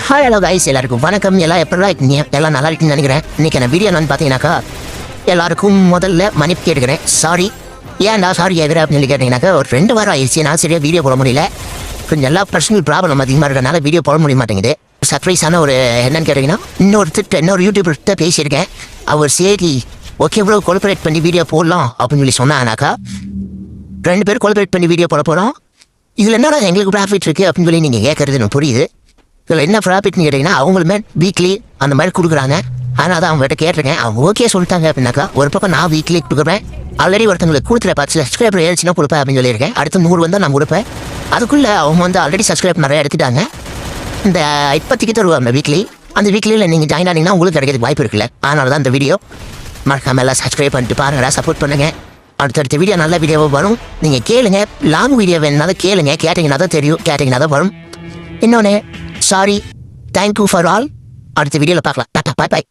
Hi hello guys, எல்லாருக்கும் வணக்கம். எல்லாம் எப்படி இருக்கீங்க? எல்லாம் நல்லா இருக்குன்னு நினைக்கிறேன். இன்னைக்கு என்ன வீடியோ என்னன்னு பார்த்தீங்கன்னாக்கா, எல்லாருக்கும் முதல்ல மன்னிப்பு கேட்டுக்கிறேன். சாரி. ஏன்டா சாரி கேட்குறேன் அப்படின்னு கேட்டிங்கனாக்கா, ஒரு 2 வாரம் ஆயிடுச்சு நான் சரியாக வீடியோ போட முடியல. கொஞ்சம் எல்லா பர்சனல் ப்ராப்ளம் அதிகமாக இருக்கிறதுனால வீடியோ போட முடிய மாட்டேங்குது. சர்ப்ரைஸான ஒரு என்னன்னு கேட்டிங்கன்னா, இன்னொரு யூடியூபர்கிட்ட பேசியிருக்கேன். அவர் சரி ஓகே ப்ரோ கோஆப்ரேட் பண்ணி வீடியோ போடலாம் அப்படின்னு சொல்லி சொன்னாங்கனாக்கா, 2 பேர் கோஆப்ரேட் பண்ணி வீடியோ போட போகிறோம். இதில் என்னடா எங்களுக்கு ப்ராஃபிட் இருக்குது அப்படின்னு சொல்லி நீங்கள் கேட்குறது எனக்கு புரியுது. இதில் என்ன ப்ராஃபிட்னு கேட்டிங்கன்னா, அவங்களுமே வீக்லி அந்த மாதிரி கொடுக்குறாங்க. ஆனால் தான் அவங்ககிட்ட கேட்டிருக்கேன். அவங்க ஓகே சொல்லிட்டாங்க அப்படின்னாக்கா, ஒரு பக்கம் நான் வீக்லி கொடுக்குறேன். ஆல்ரெடி ஒருத்தங்களுக்கு கொடுத்துற 10 சப்ஸ்கிரைபர் ஏறிச்சுன்னா கொடுப்பேன் அப்படின்னு சொல்லியிருக்கேன். அடுத்து 100 வந்தால் நான் கொடுப்பேன். அதுக்குள்ளே அவங்க ஆல்ரெடி சப்ஸ்கிரைப் நிறைய எடுத்துட்டாங்க. இந்த இப்போதைக்கு தருவாங்க வீக்லி. அந்த வீக்லியில் நீங்கள் ஜாயின் ஆனீங்கன்னா உங்களுக்கு கிடைக்கிறதுக்கு வாய்ப்பு இருக்குல்ல. அதனால தான் இந்த வீடியோ மறக்காம எல்லாம் சப்ஸ்கிரைப் பண்ணிட்டு பாருங்கடா, சப்போர்ட் பண்ணுங்கள். அடுத்தடுத்த வீடியோ நல்ல வீடியோவாக வரும். நீங்கள் கேளுங்க. லாங் வீடியோ வேணுனாலும் கேளுங்க. கேட்டிங்கன்னா தான் தெரியும், கேட்டிங்கன்னா தான் வரும். இன்னொன்று சாரி, தேங்க்யூ ஃபார் ஆல். அடுத்த வீடியோவில் பார்க்கலாம். டாட்டா, பாய் பாய்.